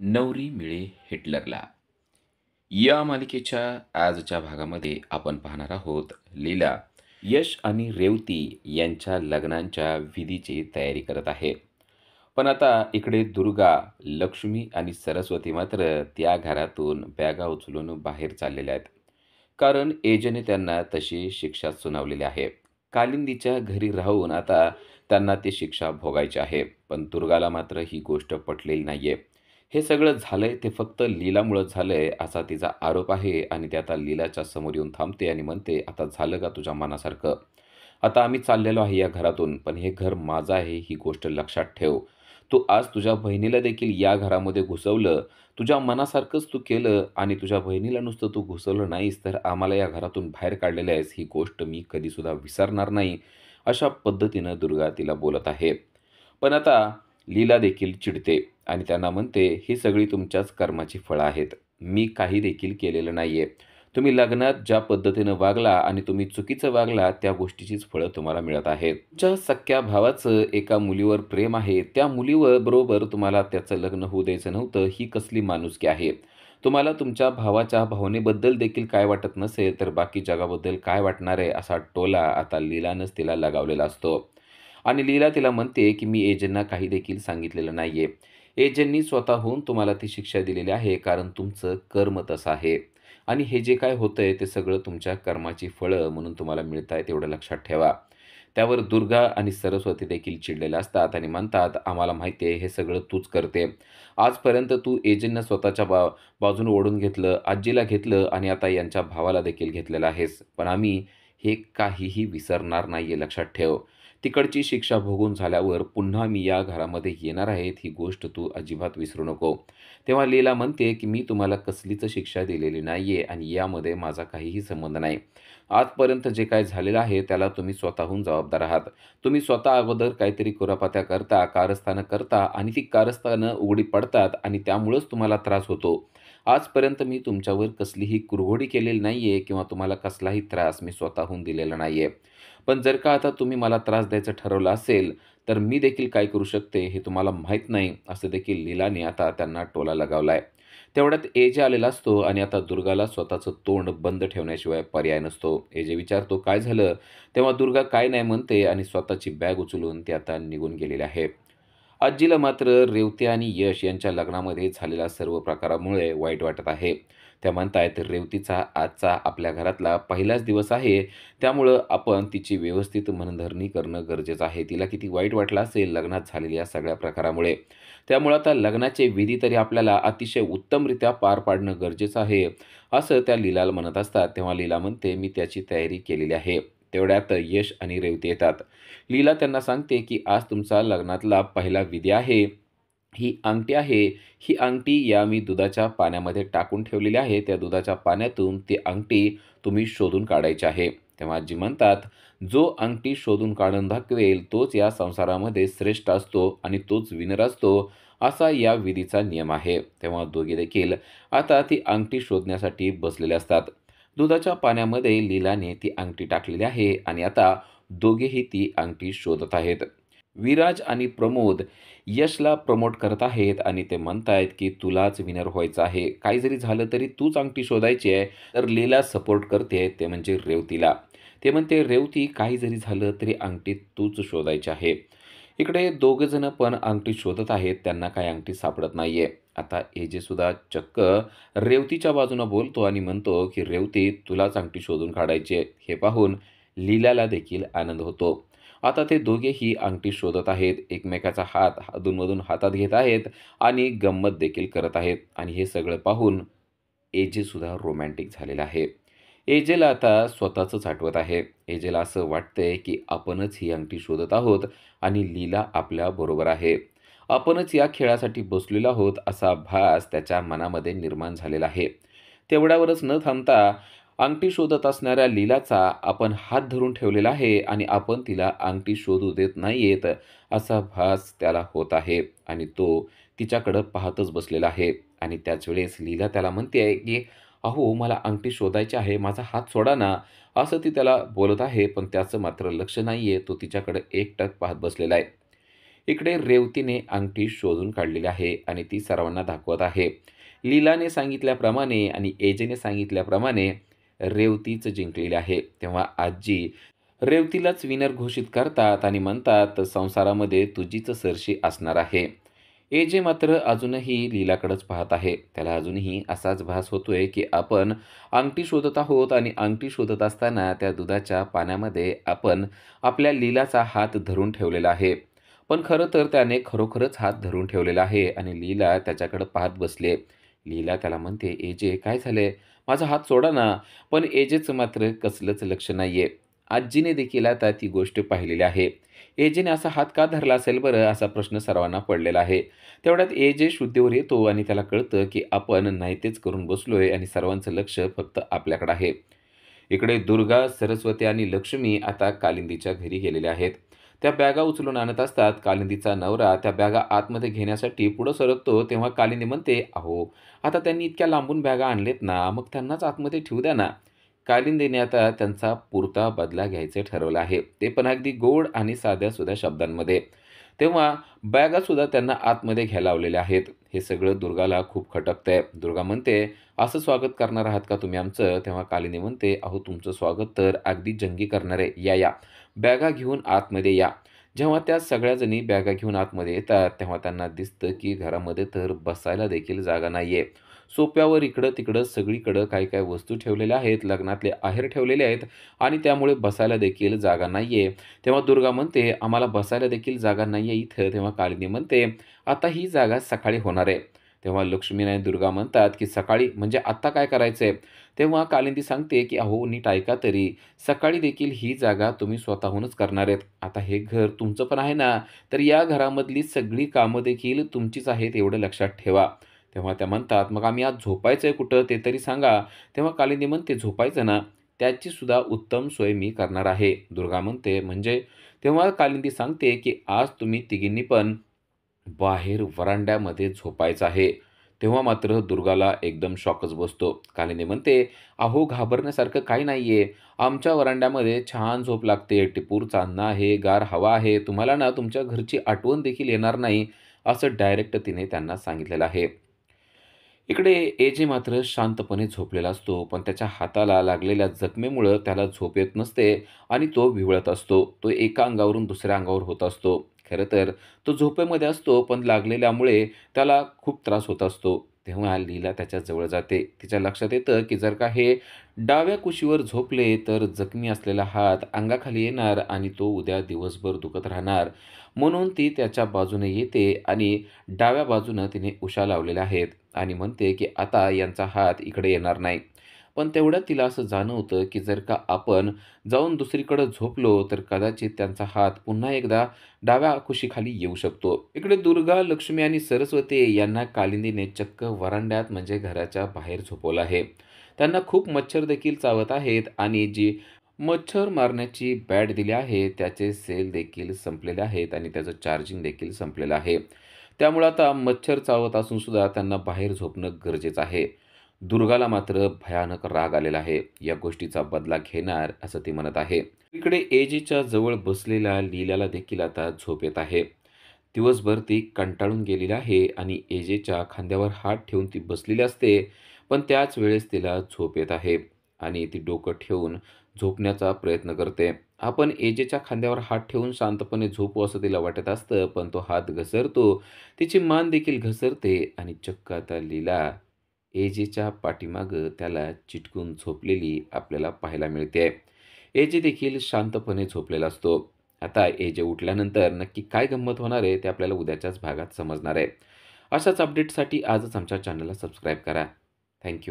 नवरी मिळे हिटलरला. या मालिकेच्या आजच्या भागामध्ये आपण पाहणार आहोत लीला यश आणि रेवती यांच्या लग्नांच्या विधीची तयारी करत आहे. पण आता इकडे दुर्गा, लक्ष्मी आणि सरस्वती मात्र त्या घरातून बॅगा उचलून बाहेर चाललेल्या आहेत. कारण एजने त्यांना तशी शिक्षा सुनावलेली आहे. कालिंदीच्या घरी राहून आता त्यांना ती शिक्षा भोगायची आहे. पण दुर्गाला मात्र ही गोष्ट पटलेली नाहीये. हे सगळं झालंय ते फक्त लीलामुळं झालंय असा तिचा आरोप आहे आणि ती आता लीलाच्या समोर येऊन थांबते आणि म्हणते, "आता झालं का तुझ्या मनासारखं? आता आम्ही चाललेलो आहे या घरातून, पण हे घर माझं आहे ही गोष्ट लक्षात ठेव. तू आज तुझ्या बहिणीला देखील या घरामध्ये घुसवलं, तुझ्या मनासारखंच तू केलं आणि तुझ्या बहिणीला नुसतं तू घुसवलं नाहीस, तर आम्हाला या घरातून बाहेर काढलेलं आहेस, ही गोष्ट मी कधीसुद्धा विसरणार नाही." अशा पद्धतीनं दुर्गा तिला बोलत आहे. पण आता लीला देखील चिडते आणि त्यांना म्हणते, "ही सगळी तुमच्याच कर्माची फळं आहेत. मी काही देखील केलेलं नाहीये. तुम्ही लग्नात ज्या पद्धतीनं वागला आणि तुम्ही चुकीचं वागला, त्या गोष्टीचीच फळं तुम्हाला मिळत आहेत. तुमच्या सख्ख्या भावाचं एका मुलीवर प्रेम आहे. त्या मुलीवर बरोबर तुम्हाला त्याचं लग्न होऊ द्यायचं नव्हतं. ही कसली माणुसकी आहे? तुम्हाला तुमच्या भावाच्या भावनेबद्दल देखील काय वाटत नसेल, तर बाकी जगाबद्दल काय वाटणार आहे?" असा टोला आता लीलानंच तिला लगावलेला असतो. आणि लीला तिला म्हणते, की "मी एजंटना काही देखील सांगितलेलं नाहीये. एजंटनी स्वतःहून तुम्हाला ती शिक्षा दिलेली आहे, कारण तुमचं कर्म तसं आहे. आणि हे जे काय होतंय ते सगळं तुमच्या कर्माची फळं म्हणून तुम्हाला मिळतायत एवढं लक्षात ठेवा." त्यावर दुर्गा आणि सरस्वती देखील चिडलेल्या असतात आणि म्हणतात, "आम्हाला माहिती आहे हे सगळं तूच करते. आजपर्यंत तू एजंटनं स्वतःच्या बाजूने ओढून घेतलं, आजीला घेतलं आणि आता यांच्या भावाला देखील घेतलेलं आहेस. पण आम्ही हे काहीही विसरणार नाहीये लक्षात ठेव. तिकडची शिक्षा भोगून झाल्यावर पुन्हा मी या घरामध्ये येणार आहे, ही गोष्ट तू अजिबात विसरू नको." तेव्हा लीला म्हणते, की "मी तुम्हाला कसलीच शिक्षा दिलेली नाहीये आणि यामध्ये माझा काहीही संबंध नाही. आजपर्यंत जे काही झालेलं आहे त्याला तुम्ही स्वतःहून जबाबदार आहात. तुम्ही स्वतः अगोदर काहीतरी कुरापात्या करता, कारस्थानं करता आणि ती कारस्थानं उघडी पडतात आणि त्यामुळंच तुम्हाला त्रास होतो. आजपर्यंत मी तुमच्यावर कसलीही कुरघोडी केलेली नाहीये किंवा तुम्हाला कसलाही त्रास मी स्वतःहून दिलेला नाहीये. पण जर का आता तुम्ही मला त्रास द्यायचं ठरवलं असेल, तर मी देखील काय करू शकते हे तुम्हाला माहीत नाही." असं देखील लीलाने आता त्यांना टोला लगावलाय. तेवढ्यात एजे आलेला असतो आणि आता दुर्गाला स्वतःचं तोंड बंद ठेवण्याशिवाय पर्याय नसतो. एजे विचारतो, "काय झालं?" तेव्हा दुर्गा काय नाही म्हणते आणि स्वतःची बॅग उचलून ती आता निघून गेलेली आहे. आजीला मात्र रेवती आणि यश यांच्या लग्नामध्ये झालेल्या सर्व प्रकारामुळे वाईट वाटत आहे. त्या म्हणतायत, "रेवतीचा आजचा आपल्या घरातला पहिलाच दिवस आहे, त्यामुळं आपण तिची व्यवस्थित मनधरणी करणं गरजेचं आहे. तिला किती वाईट वाटलं असेल लग्नात झालेल्या या सगळ्या प्रकारामुळे. त्यामुळं आता लग्नाचे विधी तरी आपल्याला अतिशय उत्तमरित्या पार पाडणं गरजेचं आहे." असं त्या लीलाला म्हणत असतात. तेव्हा लीला म्हणते, "मी त्याची तयारी केलेली आहे." तेवढ्यात यश आणि रेवती येतात. लीला त्यांना सांगते, की "आज तुमचा लग्नातला पहिला विधी आहे. ही अंगठी आहे. ही अंगठी या मी दुधाच्या पाण्यामध्ये टाकून ठेवलेली आहे. त्या दुधाच्या पाण्यातून ती अंगठी तुम्ही शोधून काढायची आहे." तेव्हा आजी म्हणतात, "जो अंगठी शोधून काढून दाखवेल तोच या संसारामध्ये श्रेष्ठ असतो आणि तोच विनर असतो, असा या विधीचा नियम आहे." तेव्हा दोघे देखील आता ती अंगठी शोधण्यासाठी बसलेले असतात. दुधाच्या पाण्यामध्ये लीलाने ती अंगठी टाकलेली आहे आणि आता दोघेही ती अंगठी शोधत आहेत. विराज आणि प्रमोद यशला प्रमोट करत आहेत आणि ते म्हणतायत, की "तुलाच विनर व्हायचं आहे. काही जरी झालं तरी तूच अंगठी शोधायची आहे." तर लीला सपोर्ट करते ते म्हणजे रेवतीला. ते म्हणते, "रेवती, काही जरी झालं तरी अंगठी तूच शोधायची आहे." इकडे दोघेजण पण अंगठी शोधत आहेत. त्यांना काही अंगठी सापडत नाहीये. आता एजे सुद्धा चक्क रेवतीच्या बाजूनं बोलतो आणि म्हणतो, की "रेवती, तुलाच अंगठी शोधून काढायची आहे." हे पाहून लीलाला देखील आनंद होतो. आता ते दोघेही अंगठी शोधत आहेत. एकमेकाचा हात अधूनमधून हातात घेत आहेत आणि गंमत देखील करत आहेत आणि हे सगळं पाहून एजेसुद्धा रोमॅन्टिक झालेला आहे. एजेला आता स्वतःचंच आठवत आहे. एजेला असं वाटतंय, की आपणच ही अंगठी शोधत आहोत आणि लीला आपल्याबरोबर आहे. आपणच या खेळासाठी बसलेलो आहोत असा भास त्याच्या मनामध्ये निर्माण झालेला आहे. तेवढ्यावरच न थांबता अंगठी शोधत असणाऱ्या लीलाचा आपण हात धरून ठेवलेला आहे आणि आपण तिला अंगठी शोधू देत नाहीयेत असा भास त्याला होत आहे आणि तो तिच्याकडं पाहतच बसलेला आहे आणि त्याच वेळेस लीला त्याला म्हणते आहे, की "अहो, मला अंगठी शोधायची आहे, माझा हात सोडा ना." असं ती त्याला बोलत आहे, पण त्याचं मात्र लक्ष नाहीये. तो तिच्याकडे एकटक पाहत बसलेला आहे. इकडे रेवतीने अंगठी शोधून काढलेली आहे आणि ती सर्वांना दाखवत आहे. लीलाने सांगितल्याप्रमाणे आणि एजेने सांगितल्याप्रमाणे रेवतीच जिंकलेली आहे. तेव्हा आजी रेवतीलाच विनर घोषित करतात आणि म्हणतात, संसारामध्ये तुझीच सरशी असणार आहे. एजे मात्र अजूनही लीलाकडेच पाहत आहे. त्याला अजूनही असाच भास होतोय, की आपण अंगठी शोधत आहोत आणि अंगठी शोधत असताना त्या दुधाच्या पाण्यामध्ये आपण आपल्या लीलाचा हात धरून ठेवलेला आहे. पण खरं तर त्याने खरोखरच हात धरून ठेवलेला आहे आणि लीला त्याच्याकडे पाहत बसली. लीला त्याला म्हणते, "एजे काय झालंय? माझा हात सोडा ना." पण एजेचं मात्र कसलंच लक्ष नाहीये. आजीने देखील आता ती गोष्ट पाहिलेली आहे. एजेने असा हात का धरला असेल बरं? असा प्रश्न सर्वांना पडलेला आहे. तेवढ्यात एजे शुद्धीवर येतो आणि त्याला कळतं, की आपण नाही तेच करून बसलोय आणि सर्वांचं लक्ष फक्त आपल्याकडे आहे. इकडे दुर्गा, सरस्वती आणि लक्ष्मी आता कालिंदीच्या घरी गेलेल्या आहेत. त्या बॅगा उचलून आणत असतात. कालिंदीचा नवरा त्या बॅगा आतमध्ये घेण्यासाठी पुढं सरकतो, तेव्हा कालिंदी म्हणते, "अहो, आता त्यांनी इतक्या लांबून बॅगा आणलेत ना, मग त्यांनाच आतमध्ये ठेवू द्या ना." कालिंदीने आता त्यांचा पुरता बदला घ्यायचं ठरवलं आहे. ते पण अगदी गोड आणि साध्या-सुध्या शब्दांमध्ये. तेव्हा बॅगासुद्धा त्यांना आतमध्ये घ्यायला लावलेल्या आहेत. हे सगळं दुर्गाला खूप खटकतंय. दुर्गा म्हणते, "असं स्वागत करणार आहात का तुम्ही आमचं?" तेव्हा कालिंदी म्हणते, "अहो, तुमचं स्वागत तर अगदी जंगी करणार आहे. या, या. बॅगा घेऊन आतमध्ये या." जेव्हा त्या सगळ्याजणी बॅगा घेऊन आतमध्ये येतात, तेव्हा त्यांना दिसतं, की घरामध्ये तर बसायला देखील जागा नाहीये. सोफ्यावर इकडं-तिकडं सगळीकडं काही-काही वस्तू ठेवलेल्या आहेत. लग्नातले आहेर ठेवलेले आहेत आणि त्यामुळे बसायला देखील जागा नाहीये. तेव्हा दुर्गा म्हणते, "आम्हाला बसायला देखील जागा नाहीये इथं." तेव्हा कालिंदी म्हणते, "आता ही जागा सकाळी होणार आहे." तेव्हा लक्ष्मी आणि दुर्गा म्हणतात, की "सकाळी म्हणजे आत्ता काय करायचंय?" तेव्हा कालिंदी सांगते, की "अहो नीट ऐका तरी. सकाळी देखील ही जागा तुम्ही स्वतःहूनच करणार आहेत. आता हे घर तुमचं पण आहे ना, तर या घरामधली सगळी कामं देखील तुमचीच आहेत एवढं लक्षात ठेवा." तेव्हा त्या म्हणतात, "मग आम्ही आज झोपायचंय कुठं ते तरी सांगा." तेव्हा कालिंदी म्हणते, "झोपायचं ना, त्याची सुद्धा उत्तम सोय मी करणार आहे." दुर्गा म्हणते, "म्हणजे?" तेव्हा कालिंदी सांगते, की "आज तुम्ही तिघींनी पण बाहेर व्हरांड्यामध्ये झोपायचं आहे." तेव्हा मात्र दुर्गाला एकदम शॉकच बसतो. कालिंदी म्हणते, "अहो घाबरण्यासारखं काही नाहीये. आमच्या व्हरांड्यामध्ये छान झोप लागते. टिपूर चांदणा आहे, गार हवा आहे. तुम्हाला ना तुमच्या घरची आठवण देखील येणार नाही." असं डायरेक्ट तिने त्यांना सांगितलेलं आहे. इकडे एजे मात्र शांतपणे झोपलेला असतो, पण त्याच्या हाताला लागलेल्या जखमेमुळं त्याला झोप येत नसते आणि तो विव्हळत असतो. तो एका अंगावरून दुसऱ्या अंगावर होत असतो. खरं तर तो झोपेमध्ये असतो, पण लागलेल्यामुळे त्याला खूप त्रास होत असतो. तेव्हा लीला त्याच्या जवळ जाते. तिच्या लक्षात येतं, की जर का हे डाव्या कुशीवर झोपले, तर जखमी असलेला हात अंगाखाली येणार आणि तो उद्या दिवसभर दुखत राहणार. म्हणून ती त्याच्या बाजूने येते आणि डाव्या बाजूनं तिने उशा लावलेल्या आहेत. आणि म्हणते, की आता यांचा हात इकडे येणार नाही. पण तेवढ्यात तिला असं जाणवतं, की जर का आपण जाऊन दुसरीकडे झोपलो, तर कदाचित त्यांचा हात पुन्हा एकदा डाव्या कुशीखाली येऊ शकतो. इकडे दुर्गा, लक्ष्मी आणि सरस्वती यांना कालिंदीने चक्क व्हरांड्यात म्हणजे घराच्या बाहेर झोपवलं आहे. त्यांना खूप मच्छर देखील चावत आहेत आणि जी मच्छर मारण्याची बॅट दिली आहे, त्याचे सेल देखील संपलेले आहेत आणि त्याचं चार्जिंग देखील संपलेलं आहे. त्यामुळे आता मच्छर चावत असून सुद्धा त्यांना बाहेर झोपणं गरजेचं आहे. दुर्गाला मात्र भयानक राग आलेला आहे. या गोष्टीचा बदला घेणार असं ती म्हणत आहे. इकडे एजीच्या जवळ बसलेल्या लीलाला देखील आता झोप येत आहे. दिवसभर ती कंटाळून गेलेली आहे आणि एजेच्या खांद्यावर हात ठेवून ती बसलेली असते. पण त्याच वेळेस तिला झोप येत आहे आणि ती डोकं ठेवून झोपण्याचा प्रयत्न करते. आपण एजेच्या खांद्यावर हात ठेवून शांतपणे झोपू असं तिला वाटत असतं, पण तो हात घसरतो. तिची मान देखील घसरते आणि चक्क आता लीला एजेच्या पाठीमागं त्याला चिटकून झोपलेली आपल्याला पाहायला मिळते. एजे देखील शांतपणे झोपलेला असतो. आता एजे उठल्यानंतर नक्की काय गंमत होणार आहे ते आपल्याला उद्याच्याच भागात समजणार आहे. अशाच अपडेटसाठी आजच आमच्या चॅनलला सबस्क्राईब करा. थँक